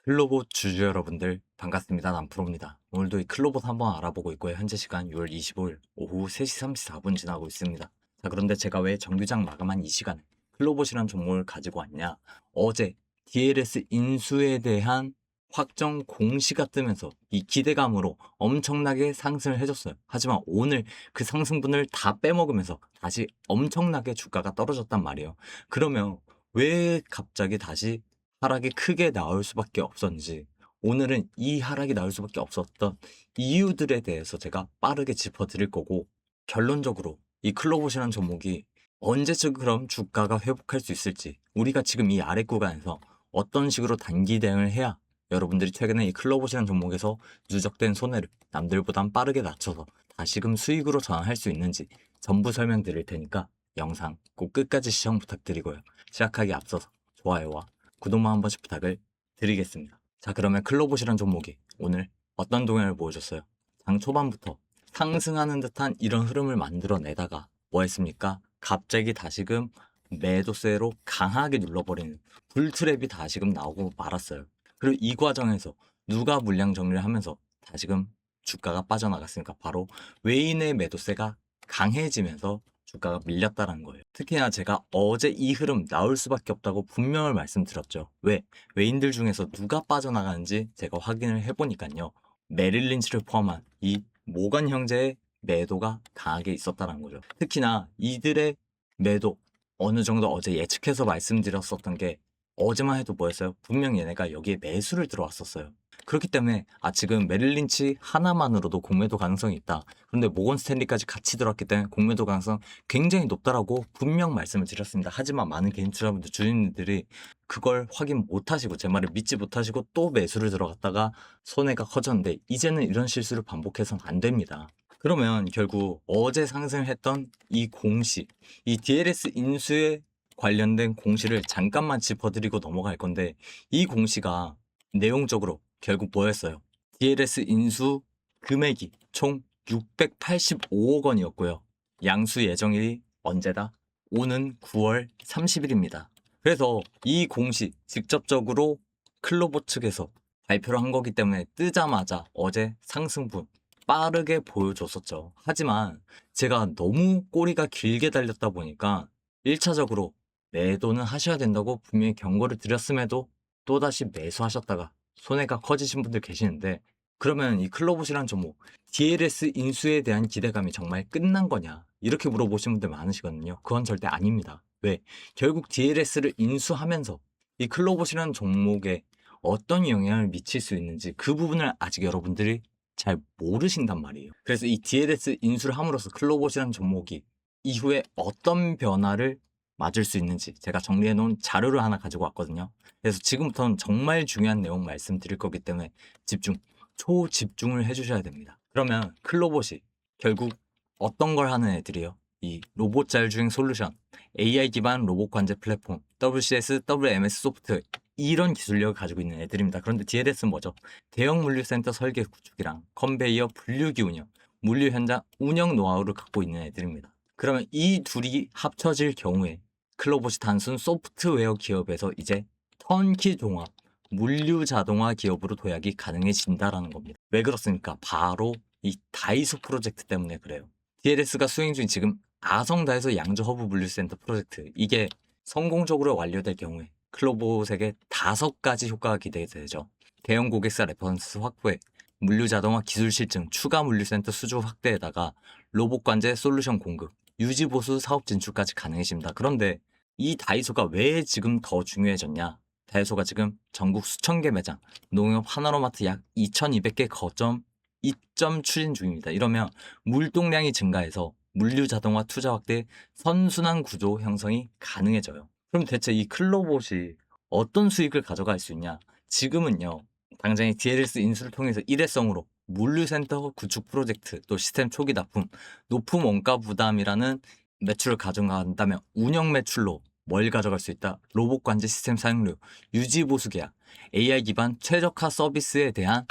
클로봇 주주 여러분들 반갑습니다. 남프로입니다. 오늘도 이 클로봇 한번 알아보고 있고요. 현재 시간 6월 25일 오후 3시 34분 지나고 있습니다. 자, 그런데 제가 왜 정규장 마감한 이 시간에 클로봇이란 종목을 가지고 왔냐? 어제 DLS 인수에 대한 확정 공시가 뜨면서 이 기대감으로 엄청나게 상승을 해줬어요. 하지만 오늘 그 상승분을 다 빼먹으면서 다시 엄청나게 주가가 떨어졌단 말이에요. 그러면 왜 갑자기 다시 하락이 크게 나올 수밖에 없었는지, 오늘은 이 하락이 나올 수밖에 없었던 이유들에 대해서 제가 빠르게 짚어드릴 거고, 결론적으로 이 클로봇이라는 종목이 언제쯤 그럼 주가가 회복할 수 있을지, 우리가 지금 이 아래 구간에서 어떤 식으로 단기 대응을 해야 여러분들이 최근에 이 클로봇이라는 종목에서 누적된 손해를 남들보단 빠르게 낮춰서 다시금 수익으로 전환할 수 있는지 전부 설명드릴 테니까 영상 꼭 끝까지 시청 부탁드리고요. 시작하기 앞서서 좋아요와 구독만 한 번씩 부탁을 드리겠습니다. 자, 그러면 클로봇이란 종목이 오늘 어떤 동향을 보여줬어요? 장 초반부터 상승하는 듯한 이런 흐름을 만들어내다가 뭐 했습니까? 갑자기 다시금 매도세로 강하게 눌러버리는 불트랩이 다시금 나오고 말았어요. 그리고 이 과정에서 누가 물량 정리를 하면서 다시금 주가가 빠져나갔으니까 바로 외인의 매도세가 강해지면서 주가가 밀렸다는 거예요. 특히나 제가 어제 이 흐름 나올 수밖에 없다고 분명을 말씀드렸죠. 왜? 외인들 중에서 누가 빠져나가는지 제가 확인을 해보니까요. 메릴 린치를 포함한 이 모건 형제의 매도가 강하게 있었다는 거죠. 특히나 이들의 매도 어느 정도 어제 예측해서 말씀드렸었던 게, 어제만 해도 뭐였어요? 분명 얘네가 여기에 매수를 들어왔었어요. 그렇기 때문에 지금 메릴 린치 하나만으로도 공매도 가능성이 있다. 그런데 모건 스탠리까지 같이 들어왔기 때문에 공매도 가능성 굉장히 높다라고 분명 말씀을 드렸습니다. 하지만 많은 개인 투자분들, 주인들이 그걸 확인 못하시고 제 말을 믿지 못하시고 또 매수를 들어갔다가 손해가 커졌는데, 이제는 이런 실수를 반복해서는 안 됩니다. 그러면 결국 어제 상승했던 이 공시, 이 DLS 인수에 관련된 공시를 잠깐만 짚어드리고 넘어갈 건데, 이 공시가 내용적으로 결국 뭐였어요? DLS 인수 금액이 총 685억 원이었고요. 양수 예정일이 언제다? 오는 9월 30일입니다. 그래서 이 공시 직접적으로 클로버 측에서 발표를 한 거기 때문에 뜨자마자 어제 상승분 빠르게 보여줬었죠. 하지만 제가 너무 꼬리가 길게 달렸다 보니까 1차적으로 매도는 하셔야 된다고 분명히 경고를 드렸음에도 또다시 매수하셨다가 손해가 커지신 분들 계시는데, 그러면 이 클로봇이란 종목 DLS 인수에 대한 기대감이 정말 끝난 거냐, 이렇게 물어보시는 분들 많으시거든요. 그건 절대 아닙니다. 왜? 결국 DLS를 인수하면서 이 클로봇이라는 종목에 어떤 영향을 미칠 수 있는지 그 부분을 아직 여러분들이 잘 모르신단 말이에요. 그래서 이 DLS 인수를 함으로써 클로봇이라는 종목이 이후에 어떤 변화를 맞을 수 있는지 제가 정리해 놓은 자료를 하나 가지고 왔거든요. 그래서 지금부터는 정말 중요한 내용 말씀드릴 거기 때문에 집중, 초집중을 해주셔야 됩니다. 그러면 클로봇이 결국 어떤 걸 하는 애들이에요? 이 로봇 자율주행 솔루션, AI 기반 로봇 관제 플랫폼, WCS, WMS 소프트, 이런 기술력을 가지고 있는 애들입니다. 그런데 DLS는 뭐죠? 대형 물류센터 설계 구축이랑 컨베이어 분류기 운영, 물류 현장 운영 노하우를 갖고 있는 애들입니다. 그러면 이 둘이 합쳐질 경우에 클로봇이 단순 소프트웨어 기업에서 이제 턴키 종합, 물류 자동화 기업으로 도약이 가능해진다라는 겁니다. 왜 그렇습니까? 바로 이 다이소 프로젝트 때문에 그래요. DLS가 수행 중인 지금 아성다이소 양주 허브 물류센터 프로젝트, 이게 성공적으로 완료될 경우에 클로봇에게 5가지 효과가 기대되죠. 대형 고객사 레퍼런스 확보에 물류 자동화 기술 실증, 추가 물류센터 수주 확대에다가 로봇 관제 솔루션 공급, 유지 보수 사업 진출까지 가능해집니다. 그런데 이 다이소가 왜 지금 더 중요해졌냐? 다이소가 지금 전국 수천 개 매장, 농협 하나로마트 약 2,200개 거점 입점 추진 중입니다. 이러면 물동량이 증가해서 물류 자동화 투자 확대, 선순환 구조 형성이 가능해져요. 그럼 대체 이 클로봇이 어떤 수익을 가져갈 수 있냐? 지금은요, 당장의 DLS 인수를 통해서 일회성으로 물류센터 구축 프로젝트, 또 시스템 초기 납품, 높은 원가 부담이라는 매출을 가져간다면 운영 매출로 뭘 가져갈 수 있다? 로봇 관제 시스템 사용료, 유지 보수 계약, AI 기반 최적화 서비스에 대한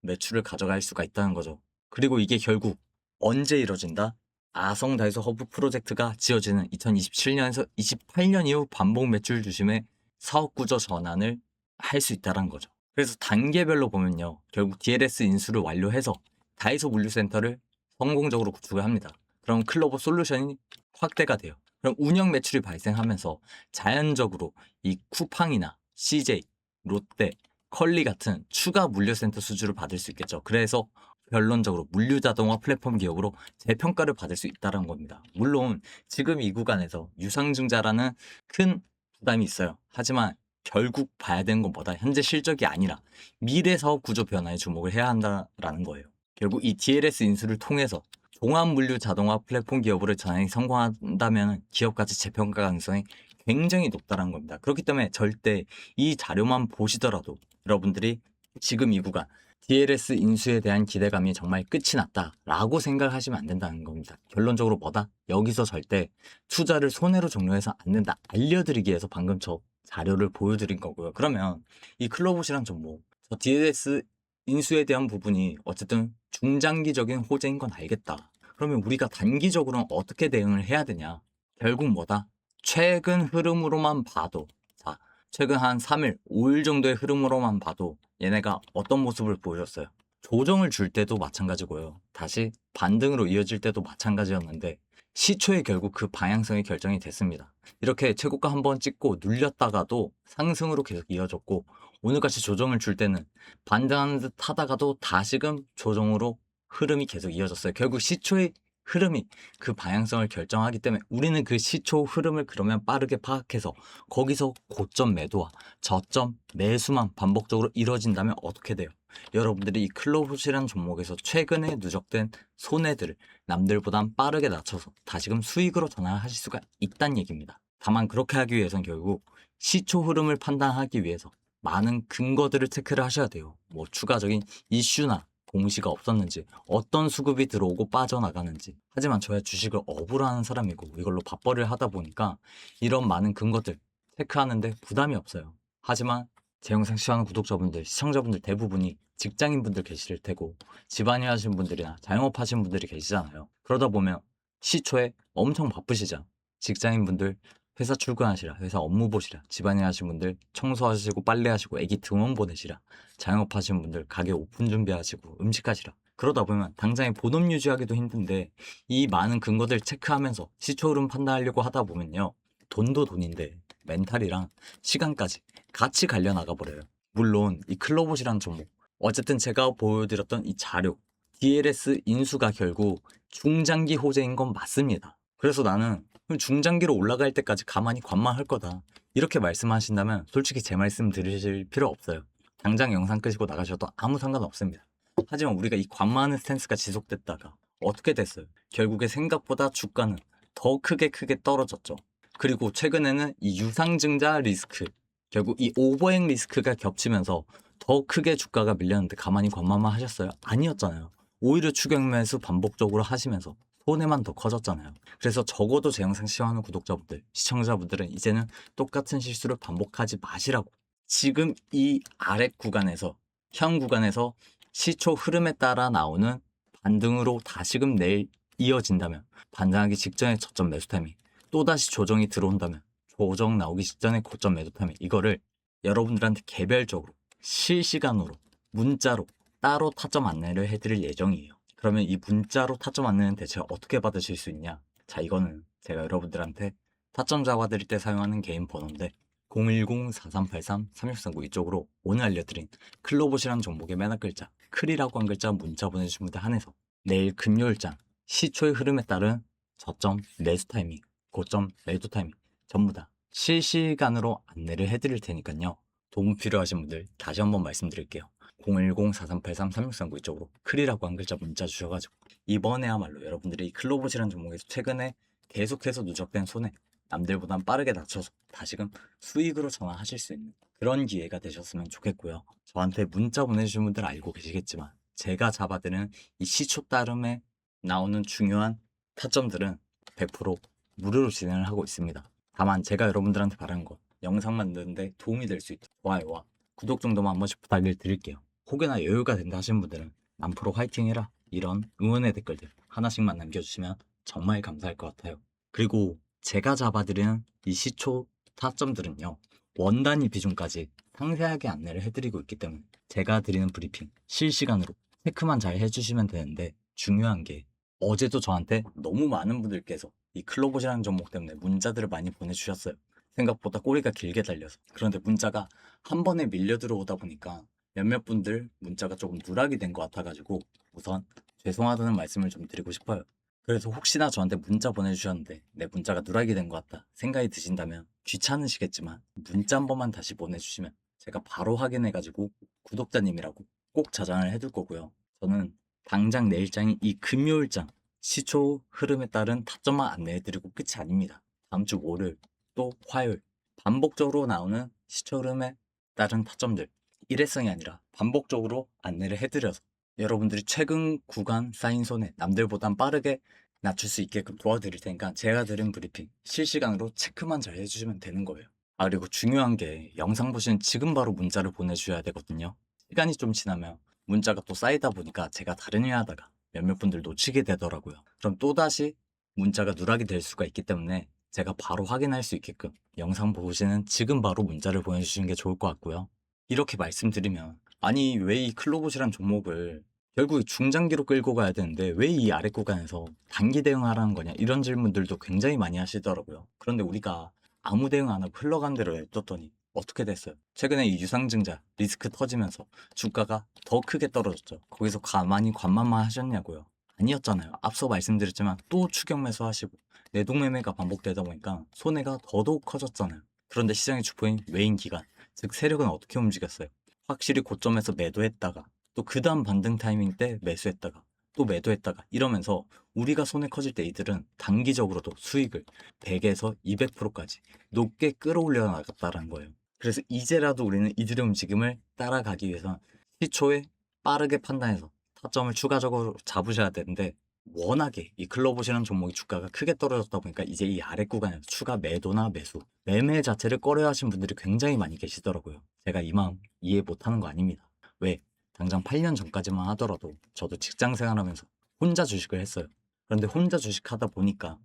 매출을 가져갈 수가 있다는 거죠. 그리고 이게 결국 언제 이뤄진다? 아성 다이소 허브 프로젝트가 지어지는 2027년에서 28년 이후 반복 매출 중심의 사업 구조 전환을 할 수 있다는 거죠. 그래서 단계별로 보면요. 결국 DLS 인수를 완료해서 다이소 물류센터를 성공적으로 구축을 합니다. 그럼 클로버 솔루션이 확대가 돼요. 그럼 운영 매출이 발생하면서 자연적으로 이 쿠팡이나 CJ, 롯데, 컬리 같은 추가 물류센터 수주를 받을 수 있겠죠. 그래서 결론적으로 물류자동화 플랫폼 기업으로 재평가를 받을 수 있다는 겁니다. 물론 지금 이 구간에서 유상증자라는 큰 부담이 있어요. 하지만 결국 봐야 되는 건 뭐다? 현재 실적이 아니라 미래 사업 구조 변화에 주목을 해야 한다라는 거예요. 결국 이 DLS 인수를 통해서 종합물류 자동화 플랫폼 기업으로 전환이 성공한다면 기업 가치 재평가 가능성이 굉장히 높다는 겁니다. 그렇기 때문에 절대 이 자료만 보시더라도 여러분들이 지금 이 구간 DLS 인수에 대한 기대감이 정말 끝이 났다라고 생각하시면 안 된다는 겁니다. 결론적으로 뭐다? 여기서 절대 투자를 손해로 종료해서 안 된다. 알려드리기 위해서 방금 저 자료를 보여드린 거고요. 그러면 이 클로봇이란 종목, 저 DLS 인수에 대한 부분이 어쨌든 중장기적인 호재인 건 알겠다. 그러면 우리가 단기적으로는 어떻게 대응을 해야 되냐? 결국 뭐다? 최근 흐름으로만 봐도, 자, 최근 한 3일, 5일 정도의 흐름으로만 봐도 얘네가 어떤 모습을 보여줬어요? 조정을 줄 때도 마찬가지고요. 다시 반등으로 이어질 때도 마찬가지였는데 시초에 결국 그 방향성이 결정이 됐습니다. 이렇게 최고가 한번 찍고 눌렸다가도 상승으로 계속 이어졌고 오늘같이 조정을 줄 때는 반등하는 듯 하다가도 다시금 조정으로 흐름이 계속 이어졌어요. 결국 시초의 흐름이 그 방향성을 결정하기 때문에 우리는 그 시초 흐름을 그러면 빠르게 파악해서 거기서 고점 매도와 저점 매수만 반복적으로 이루어진다면 어떻게 돼요? 여러분들이 이 클로봇이라는 종목에서 최근에 누적된 손해들을 남들보단 빠르게 낮춰서 다시금 수익으로 전환하실 수가 있다는 얘기입니다. 다만 그렇게 하기 위해선 결국 시초 흐름을 판단하기 위해서 많은 근거들을 체크를 하셔야 돼요. 뭐 추가적인 이슈나 공시가 없었는지, 어떤 수급이 들어오고 빠져나가는지. 하지만 저야 주식을 업으로 하는 사람이고 이걸로 밥벌이를 하다 보니까 이런 많은 근거들 체크하는데 부담이 없어요. 하지만 제 영상 시청하는 구독자분들, 시청자분들 대부분이 직장인분들 계실 테고 집안일 하시는 분들이나 자영업 하시는 분들이 계시잖아요. 그러다 보면 시초에 엄청 바쁘시죠. 직장인분들 회사 출근하시라, 회사 업무 보시라, 집안일 하시는 분들 청소하시고 빨래하시고 애기 등원 보내시라, 자영업 하시는 분들 가게 오픈 준비하시고 음식하시라. 그러다 보면 당장에 본업 유지하기도 힘든데 이 많은 근거들 체크하면서 시초 흐름 판단하려고 하다 보면요. 돈도 돈인데 멘탈이랑 시간까지 같이 갈려 나가버려요. 물론 이 클로봇이란 종목, 어쨌든 제가 보여드렸던 이 자료, DLS 인수가 결국 중장기 호재인 건 맞습니다. 그래서 나는 중장기로 올라갈 때까지 가만히 관망할 거다. 이렇게 말씀하신다면 솔직히 제 말씀 들으실 필요 없어요. 당장 영상 끄시고 나가셔도 아무 상관없습니다. 하지만 우리가 이 관망하는 스탠스가 지속됐다가 어떻게 됐어요? 결국에 생각보다 주가는 더 크게 떨어졌죠. 그리고 최근에는 이 유상증자 리스크, 결국 이 오버행 리스크가 겹치면서 더 크게 주가가 밀렸는데 가만히 관망만 하셨어요? 아니었잖아요. 오히려 추격 매수 반복적으로 하시면서 손해만 더 커졌잖아요. 그래서 적어도 제 영상 시청하는 구독자분들, 시청자분들은 이제는 똑같은 실수를 반복하지 마시라고. 지금 이 아래 구간에서, 현 구간에서 시초 흐름에 따라 나오는 반등으로 다시금 내일 이어진다면, 반등하기 직전에 저점 매수 타이밍, 또다시 조정이 들어온다면 조정 나오기 직전에 고점 매도 타이밍, 이거를 여러분들한테 개별적으로 실시간으로 문자로 따로 타점 안내를 해드릴 예정이에요. 그러면 이 문자로 타점 안내는 대체 어떻게 받으실 수 있냐? 자, 이거는 제가 여러분들한테 타점 잡아드릴 때 사용하는 개인 번호인데 010-4383-3639 이쪽으로 오늘 알려드린 클로봇이라는 종목의 맨 앞글자 클이라고 한 글자 문자 보내주신 분들 한해서 내일 금요일장 시초의 흐름에 따른 저점 매수 타이밍, 고점 매도 타이밍 전부 다 실시간으로 안내를 해드릴 테니까요. 도움 필요하신 분들 다시 한번 말씀드릴게요. 010-4383-3639 이쪽으로 클이라고 한 글자 문자 주셔가지고 이번에야말로 여러분들이 이 클로봇이라는 종목에서 최근에 계속해서 누적된 손해 남들보단 빠르게 낮춰서 다시금 수익으로 전환하실 수 있는 그런 기회가 되셨으면 좋겠고요. 저한테 문자 보내주신 분들 알고 계시겠지만 제가 잡아드는 이 시초 따름에 나오는 중요한 타점들은 100% 무료로 진행을 하고 있습니다. 다만 제가 여러분들한테 바라는 건 영상 만드는데 도움이 될 수 있도록 좋아요와 구독 정도만 한 번씩 부탁을 드릴게요. 혹여나 여유가 된다 하시는 분들은 만프로 화이팅 해라 이런 응원의 댓글들 하나씩만 남겨주시면 정말 감사할 것 같아요. 그리고 제가 잡아드리는 이 시초 타점들은요. 원 단위 비중까지 상세하게 안내를 해드리고 있기 때문에 제가 드리는 브리핑 실시간으로 체크만 잘 해주시면 되는데, 중요한 게 어제도 저한테 너무 많은 분들께서 이 클로봇이라는 종목 때문에 문자들을 많이 보내주셨어요. 생각보다 꼬리가 길게 달려서. 그런데 문자가 한 번에 밀려 들어오다 보니까 몇몇 분들 문자가 조금 누락이 된 것 같아가지고 우선 죄송하다는 말씀을 좀 드리고 싶어요. 그래서 혹시나 저한테 문자 보내주셨는데 내 문자가 누락이 된 것 같다 생각이 드신다면 귀찮으시겠지만 문자 한 번만 다시 보내주시면 제가 바로 확인해가지고 구독자님이라고 꼭 저장을 해둘 거고요. 저는 당장 내일장인 이 금요일장 시초 흐름에 따른 타점만 안내해드리고 끝이 아닙니다. 다음 주 월요일 또 화요일 반복적으로 나오는 시초 흐름에 따른 타점들, 일회성이 아니라 반복적으로 안내를 해드려서 여러분들이 최근 구간 쌓인 손해 남들보단 빠르게 낮출 수 있게끔 도와드릴 테니까 제가 드린 브리핑 실시간으로 체크만 잘 해주시면 되는 거예요. 아, 그리고 중요한 게 영상 보시는 지금 바로 문자를 보내주셔야 되거든요. 시간이 좀 지나면 문자가 또 쌓이다 보니까 제가 다른 일 하다가 몇몇 분들 놓치게 되더라고요. 그럼 또다시 문자가 누락이 될 수가 있기 때문에 제가 바로 확인할 수 있게끔 영상 보시는 지금 바로 문자를 보내주시는 게 좋을 것 같고요. 이렇게 말씀드리면 아니 왜 이 클로봇이란 종목을 결국 중장기로 끌고 가야 되는데 왜 이 아래 구간에서 단기 대응하라는 거냐 이런 질문들도 굉장히 많이 하시더라고요. 그런데 우리가 아무 대응 안 하고 흘러간 대로 냅뒀더니 어떻게 됐어요? 최근에 이 유상증자 리스크 터지면서 주가가 더 크게 떨어졌죠. 거기서 가만히 관망만 하셨냐고요? 아니었잖아요. 앞서 말씀드렸지만 또 추격 매수 하시고 내동매매가 반복되다 보니까 손해가 더더욱 커졌잖아요. 그런데 시장의 주포인 외인 기관, 즉 세력은 어떻게 움직였어요? 확실히 고점에서 매도했다가 또 그 다음 반등 타이밍 때 매수했다가 또 매도했다가 이러면서 우리가 손해 커질 때 이들은 단기적으로도 수익을 100에서 200%까지 높게 끌어올려 나갔다는 거예요. 그래서 이제라도 우리는 이들의 움직임을 따라가기 위해서 시초에 빠르게 판단해서 타점을 추가적으로 잡으셔야 되는데, 워낙에 이 클로봇이라는 종목이 주가가 크게 떨어졌다 보니까 이제 이 아래 구간에서 추가 매도나 매수, 매매 자체를 꺼려 하신 분들이 굉장히 많이 계시더라고요. 제가 이 마음 이해 못하는 거 아닙니다. 왜? 당장 8년 전까지만 하더라도 저도 직장 생활하면서 혼자 주식을 했어요. 그런데 혼자 주식하다 보니까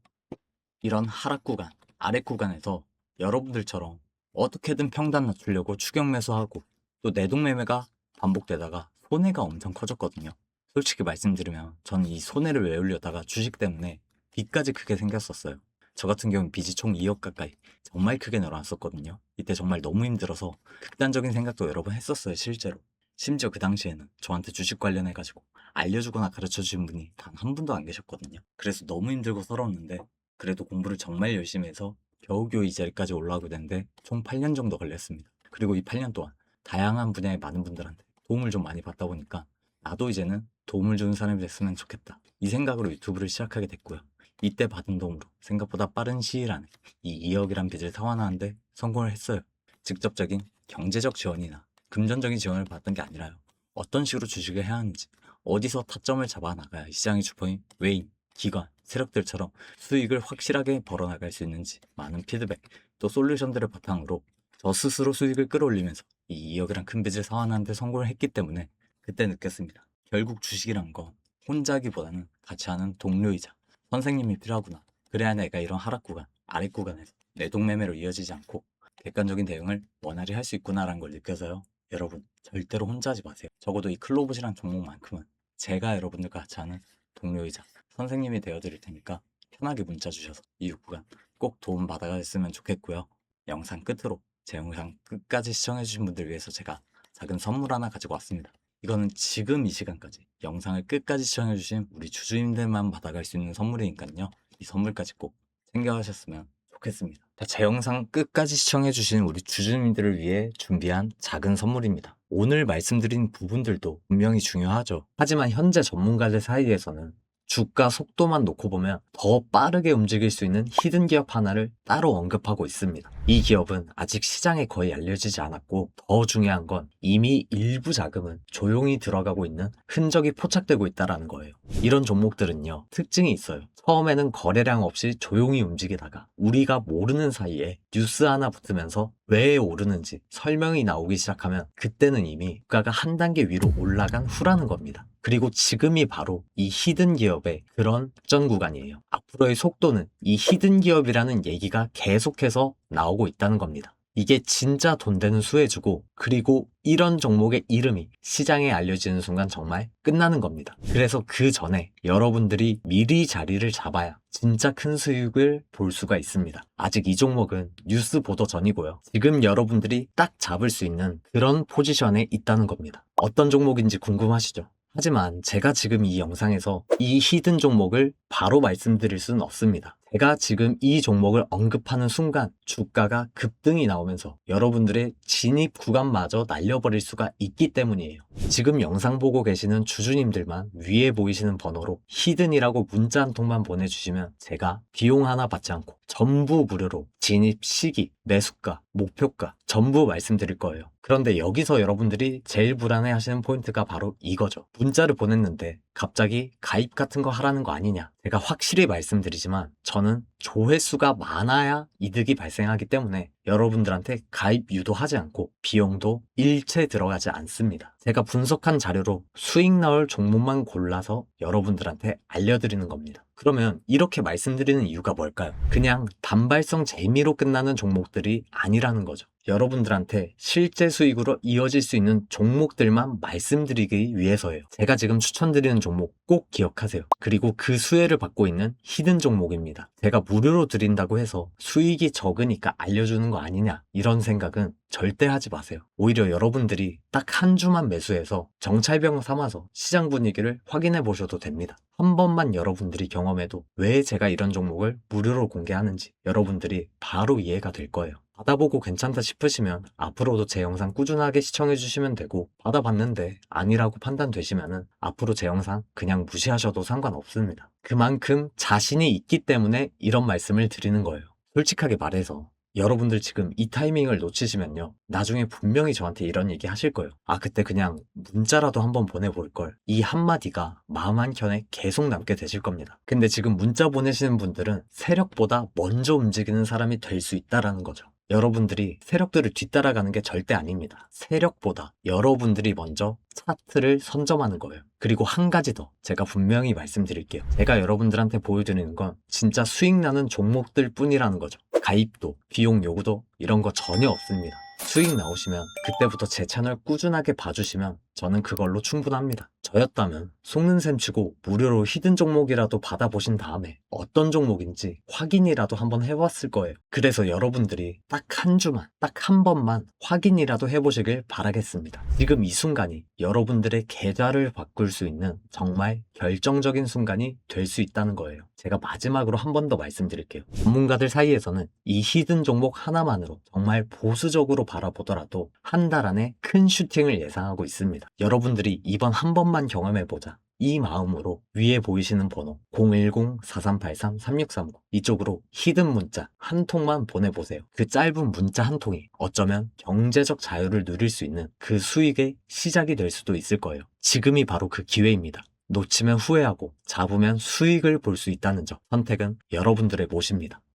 이런 하락 구간, 아래 구간에서 여러분들처럼 어떻게든 평단 낮추려고 추격 매수하고 또 내동매매가 반복되다가 손해가 엄청 커졌거든요. 솔직히 말씀드리면 저는 이 손해를 외우려다가 주식 때문에 빚까지 크게 생겼었어요. 저 같은 경우는 빚이 총 2억 가까이 정말 크게 늘어났었거든요. 이때 정말 너무 힘들어서 극단적인 생각도 여러 번 했었어요, 실제로. 심지어 그 당시에는 저한테 주식 관련해가지고 알려주거나 가르쳐주신 분이 단 한 분도 안 계셨거든요. 그래서 너무 힘들고 서러웠는데 그래도 공부를 정말 열심히 해서 겨우겨우 이 자리까지 올라오게 됐는데 총 8년 정도 걸렸습니다. 그리고 이 8년 동안 다양한 분야의 많은 분들한테 도움을 좀 많이 받다 보니까 나도 이제는 도움을 주는 사람이 됐으면 좋겠다. 이 생각으로 유튜브를 시작하게 됐고요. 이때 받은 도움으로 생각보다 빠른 시일 안에 이 2억이란 빚을 상환하는데 성공을 했어요. 직접적인 경제적 지원이나 금전적인 지원을 받던 게 아니라요. 어떤 식으로 주식을 해야 하는지, 어디서 타점을 잡아 나가야 시장의 주포인 외인, 기관, 세력들처럼 수익을 확실하게 벌어나갈 수 있는지 많은 피드백, 또 솔루션들을 바탕으로 저 스스로 수익을 끌어올리면서 이 2억이란 큰 빚을 상환하는 데 성공을 했기 때문에 그때 느꼈습니다. 결국 주식이란 건 혼자기보다는 같이 하는 동료이자 선생님이 필요하구나. 그래야 내가 이런 하락 구간, 아래 구간에서 내동매매로 이어지지 않고 객관적인 대응을 원활히 할 수 있구나라는 걸 느껴서요. 여러분 절대로 혼자 하지 마세요. 적어도 이 클로봇이란 종목만큼은 제가 여러분들과 같이 하는 동료이자 선생님이 되어드릴 테니까 편하게 문자 주셔서 이 구간 꼭 도움 받아갔으면 좋겠고요. 영상 끝으로 제 영상 끝까지 시청해주신 분들 위해서 제가 작은 선물 하나 가지고 왔습니다. 이거는 지금 이 시간까지 영상을 끝까지 시청해주신 우리 주주님들만 받아갈 수 있는 선물이니까요. 이 선물까지 꼭 챙겨가셨으면 좋겠습니다. 제 영상 끝까지 시청해주신 우리 주주님들을 위해 준비한 작은 선물입니다. 오늘 말씀드린 부분들도 분명히 중요하죠. 하지만 현재 전문가들 사이에서는 주가 속도만 놓고 보면 더 빠르게 움직일 수 있는 히든 기업 하나를 따로 언급하고 있습니다. 이 기업은 아직 시장에 거의 알려지지 않았고 더 중요한 건 이미 일부 자금은 조용히 들어가고 있는 흔적이 포착되고 있다는 거예요. 이런 종목들은요, 특징이 있어요. 처음에는 거래량 없이 조용히 움직이다가 우리가 모르는 사이에 뉴스 하나 붙으면서 왜 오르는지 설명이 나오기 시작하면 그때는 이미 주가가 한 단계 위로 올라간 후라는 겁니다. 그리고 지금이 바로 이 히든 기업의 그런 전 구간이에요. 앞으로의 속도는 이 히든 기업이라는 얘기가 계속해서 나오고 있다는 겁니다. 이게 진짜 돈 되는 수혜주고, 그리고 이런 종목의 이름이 시장에 알려지는 순간 정말 끝나는 겁니다. 그래서 그 전에 여러분들이 미리 자리를 잡아야 진짜 큰 수익을 볼 수가 있습니다. 아직 이 종목은 뉴스 보도 전이고요. 지금 여러분들이 딱 잡을 수 있는 그런 포지션에 있다는 겁니다. 어떤 종목인지 궁금하시죠? 하지만 제가 지금 이 영상에서 이 히든 종목을 바로 말씀드릴 수는 없습니다. 제가 지금 이 종목을 언급하는 순간 주가가 급등이 나오면서 여러분들의 진입 구간마저 날려버릴 수가 있기 때문이에요. 지금 영상 보고 계시는 주주님들만 위에 보이시는 번호로 히든이라고 문자 한 통만 보내주시면 제가 비용 하나 받지 않고 전부 무료로 진입 시기, 매수가, 목표가 전부 말씀드릴 거예요. 그런데 여기서 여러분들이 제일 불안해 하시는 포인트가 바로 이거죠. 문자를 보냈는데 갑자기 가입 같은 거 하라는 거 아니냐. 제가 확실히 말씀드리지만 저는 조회수가 많아야 이득이 발생하기 때문에 여러분들한테 가입 유도하지 않고 비용도 일체 들어가지 않습니다. 제가 분석한 자료로 수익 나올 종목만 골라서 여러분들한테 알려드리는 겁니다. 그러면 이렇게 말씀드리는 이유가 뭘까요? 그냥 단발성 재미로 끝나는 종목들이 아니라는 거죠. 여러분들한테 실제 수익으로 이어질 수 있는 종목들만 말씀드리기 위해서예요. 제가 지금 추천드리는 종목 꼭 기억하세요. 그리고 그 수혜를 받고 있는 히든 종목입니다. 제가 무료로 드린다고 해서 수익이 적으니까 알려주는 거 아니냐, 이런 생각은 절대 하지 마세요. 오히려 여러분들이 딱 한 주만 매수해서 정찰병 삼아서 시장 분위기를 확인해 보셔도 됩니다. 한 번만 여러분들이 경험해도 왜 제가 이런 종목을 무료로 공개하는지 여러분들이 바로 이해가 될 거예요. 받아보고 괜찮다 싶으시면 앞으로도 제 영상 꾸준하게 시청해 주시면 되고, 받아봤는데 아니라고 판단되시면은 앞으로 제 영상 그냥 무시하셔도 상관없습니다. 그만큼 자신이 있기 때문에 이런 말씀을 드리는 거예요. 솔직하게 말해서 여러분들 지금 이 타이밍을 놓치시면요, 나중에 분명히 저한테 이런 얘기 하실 거예요. 아, 그때 그냥 문자라도 한번 보내볼 걸. 이 한마디가 마음 한켠에 계속 남게 되실 겁니다. 근데 지금 문자 보내시는 분들은 세력보다 먼저 움직이는 사람이 될 수 있다라는 거죠. 여러분들이 세력들을 뒤따라가는 게 절대 아닙니다. 세력보다 여러분들이 먼저 차트를 선점하는 거예요. 그리고 한 가지 더 제가 분명히 말씀드릴게요. 제가 여러분들한테 보여드리는 건 진짜 수익 나는 종목들 뿐이라는 거죠. 가입도, 비용 요구도 이런 거 전혀 없습니다. 수익 나오시면 그때부터 제 채널 꾸준하게 봐주시면 저는 그걸로 충분합니다. 저였다면 속는 셈 치고 무료로 히든 종목이라도 받아보신 다음에 어떤 종목인지 확인이라도 한번 해봤을 거예요. 그래서 여러분들이 딱 한 주만, 딱 한 번만 확인이라도 해보시길 바라겠습니다. 지금 이 순간이 여러분들의 계좌를 바꿀 수 있는 정말 결정적인 순간이 될 수 있다는 거예요. 제가 마지막으로 한 번 더 말씀드릴게요. 전문가들 사이에서는 이 히든 종목 하나만으로 정말 보수적으로 바라보더라도 한 달 안에 큰 슈팅을 예상하고 있습니다. 여러분들이 이번 한 번만 경험해보자, 이 마음으로 위에 보이시는 번호 010-4383-3639 이쪽으로 히든 문자 한 통만 보내보세요. 그 짧은 문자 한 통이 어쩌면 경제적 자유를 누릴 수 있는 그 수익의 시작이 될 수도 있을 거예요. 지금이 바로 그 기회입니다. 놓치면 후회하고 잡으면 수익을 볼 수 있다는 점, 선택은 여러분들의 몫입니다.